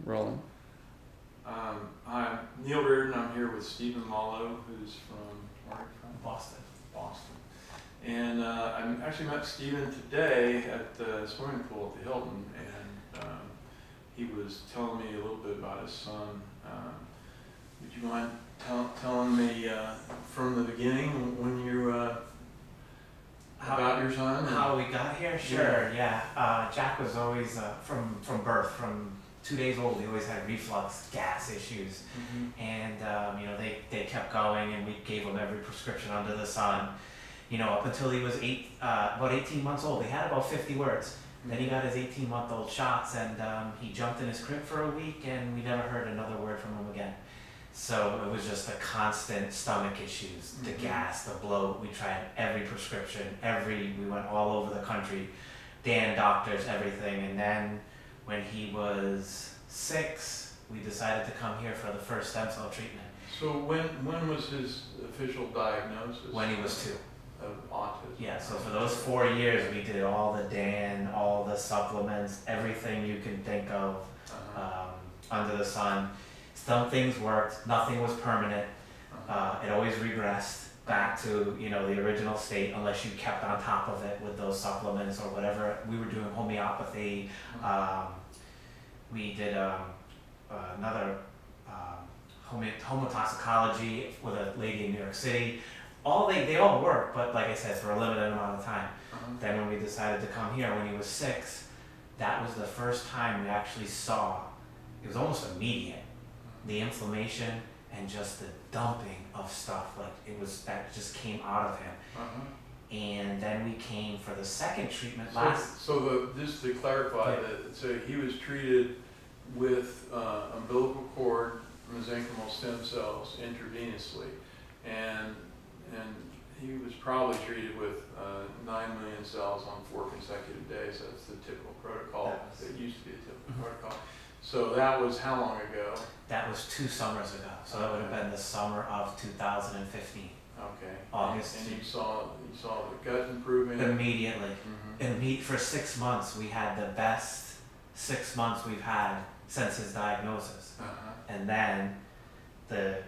rolling. I'm Neil Riordan. I'm here with Stephen Lallo, who's from, where are you from? Boston. Boston. And I actually met Stephen today at the swimming pool at the Hilton, and he was telling me a little bit about his son. Would you mind telling me from the beginning when you about your son? How we got here? Sure, yeah. Jack was always, from birth, from 2 days old, he always had reflux, gas issues. Mm-hmm. And, they kept going, and we gave him every prescription under the sun. Up until he was about 18 months old. He had about 50 words. Then he got his 18-month-old shots, and he jumped in his crib for a week, and we never heard another word from him again. So it was just the constant stomach issues, the gas, the bloat. We tried every prescription, we went all over the country, doctors, everything. And then when he was 6, we decided to come here for the first stem cell treatment. So when was his official diagnosis? When he was 2. Of autism. Yeah, so for those 4 years, we did all the all the supplements, everything you can think of under the sun. Some things worked, nothing was permanent. It always regressed back to the original state unless you kept on top of it with those supplements or whatever. We were doing homeopathy. We did another homotoxicology with a lady in New York City. They all work, but like I said, for a limited amount of time. Then when we decided to come here when he was 6, that was the first time we actually saw, it was almost immediate, the inflammation and just the dumping of stuff. That just came out of him. And then we came for the second treatment just to clarify that, so he was treated with umbilical cord mesenchymal stem cells intravenously, and he was probably treated with 9 million cells on 4 consecutive days. That's the typical protocol. It used to be a typical protocol. So that was how long ago? That was 2 summers ago. So that would have been the summer of 2015. Okay. August. And you saw the gut improvement? Immediately. For 6 months, we had the best 6 months we've had since his diagnosis. And then the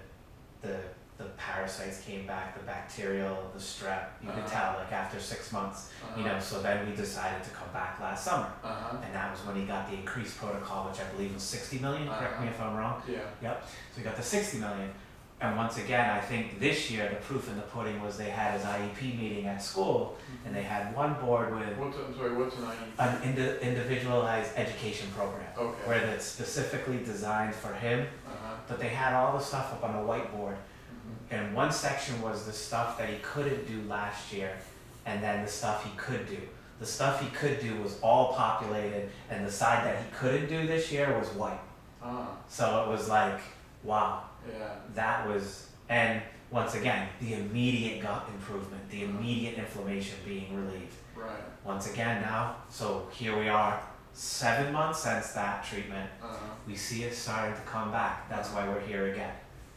parasites came back, the bacterial, the strep, you could tell after 6 months, so then we decided to come back last summer. And that was when he got the increased protocol, which I believe was 60 million, correct me if I'm wrong. Yeah. Yep, so he got the 60 million. And once again, I think this year the proof in the pudding was they had his IEP meeting at school, and they had one board with what's an IEP? An individualized education program, Okay. where that's specifically designed for him, but they had all the stuff up on a whiteboard. And one section was the stuff that he couldn't do last year, and then the stuff he could do. The stuff he could do was all populated, and the side that he couldn't do this year was white. So it was like, wow. Yeah. That was, and once again, the immediate gut improvement, the immediate inflammation being relieved. Right. Once again now, so here we are, 7 months since that treatment. We see it starting to come back. That's why we're here again.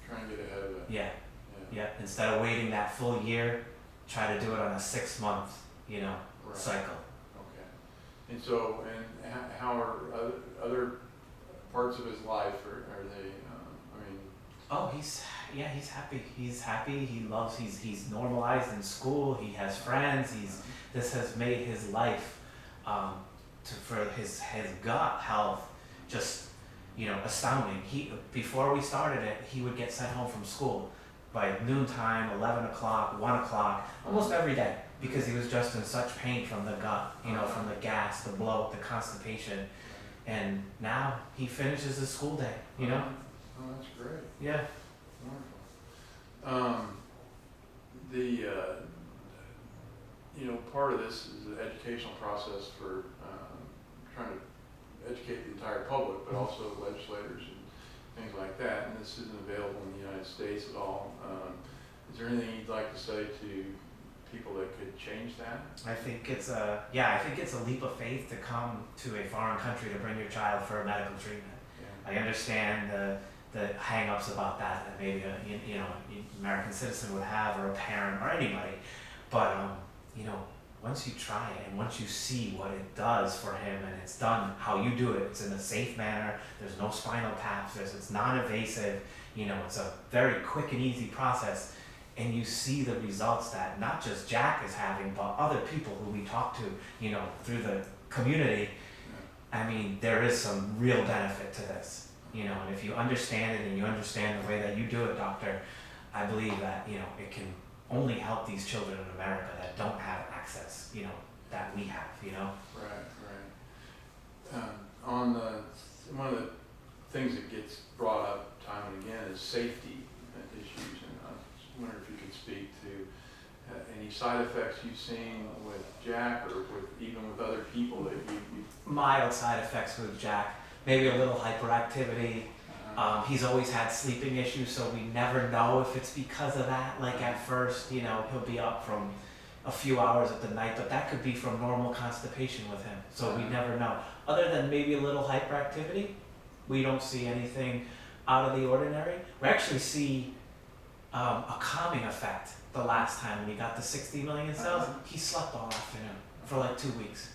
Trying to get ahead of it. Yeah. Instead of waiting that full year, try to do it on a 6-month, cycle. Okay. And so, how are other parts of his life? Are they? Oh, he's happy. He's happy. He loves. He's normalized in school. He has friends. This has made his life, for his gut health, just astounding. Before we started it, he would get sent home from school by noontime, 11 o'clock, 1 o'clock, almost every day, because he was just in such pain from the gut, from the gas, the bloat, the constipation. And now he finishes his school day, Oh, that's great. Yeah. Wonderful. Part of this is the educational process for trying to educate the entire public, but also legislators and things like that. And this isn't available in the United States at all. Is there anything you'd like to say to people that could change that? I think it's a leap of faith to come to a foreign country to bring your child for a medical treatment. Yeah. I understand the hang-ups about that maybe an American citizen would have, or a parent or anybody, but once you try it and once you see what it does for him, and it's done how you do it, it's in a safe manner, there's no spinal taps, it's non-invasive, you know, it's a very quick and easy process, and you see the results that not just Jack is having, but other people who we talk to, you know, through the community. I mean, there is some real benefit to this, you know, and if you understand it and you understand the way that you do it, doctor, I believe that, you know, it can only help these children in America that don't have access, you know, that we have, you know. Right. One of the things that gets brought up time and again is safety issues, and I was wondering if you could speak to any side effects you've seen with Jack, or even with other people that you Mild side effects with Jack, maybe a little hyperactivity. He's always had sleeping issues, so we never know if it's because of that. Like at first, you know, he'll be up from a few hours at the night, but that could be from normal constipation with him. So we never know. Other than maybe a little hyperactivity, we don't see anything out of the ordinary. We actually see a calming effect the last time when he got the 60 million cells. He slept all afternoon for like 2 weeks.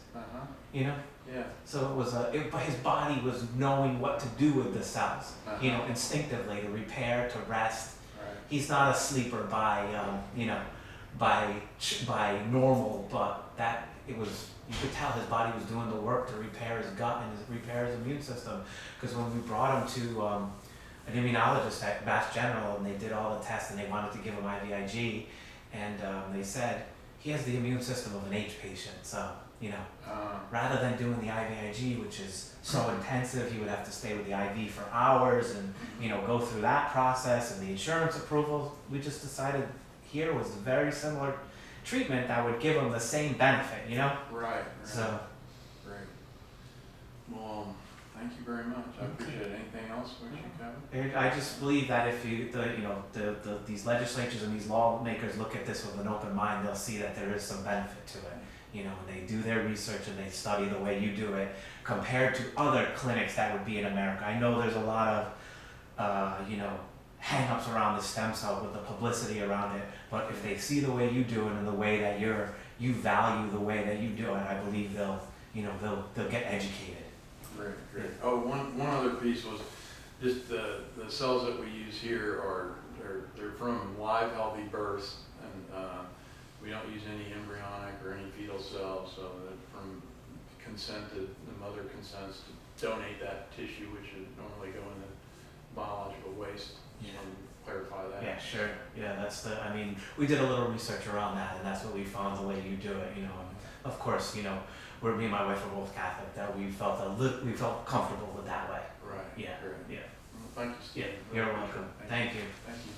You know? Yeah. So it was but his body was knowing what to do with the cells, you know, instinctively, to repair, to rest. Right. He's not a sleeper by, you know, by normal, but that it was, you could tell his body was doing the work to repair his gut and repair his immune system. Because when we brought him to an immunologist at Mass General, and they did all the tests, and they wanted to give him IVIG, and they said he has the immune system of an AIDS patient, so. You know, rather than doing the IVIG, which is so intensive, he would have to stay with the IV for hours and, you know, go through that process and the insurance approvals. We just decided here was a very similar treatment that would give him the same benefit, you know? Right. So. Great. Well, thank you very much. I appreciate it. Anything else we should cover? I just believe that if these legislatures and these lawmakers look at this with an open mind, they'll see that there is some benefit to it. You know, they do their research and they study the way you do it compared to other clinics that would be in America. I know there's a lot of, you know, hang-ups around the stem cell with the publicity around it, but if they see the way you do it and the way that you value the way that you do it, I believe they'll get educated. Great. Oh, one other piece was just the cells that we use here they're from live healthy births, and we don't use any embryonic or any fetal cells, so that from the mother consents to donate that tissue, which would normally go into biological waste. Yeah. Clarify that. Yeah, sure. Yeah, we did a little research around that, and that's what we found the way you do it, you know. And of course, you know, me and my wife are both Catholic, that we felt comfortable with that way. Right. Yeah. Great. Yeah. Well, thank you, Steve. Yeah, you're welcome. Thank you. Thank you.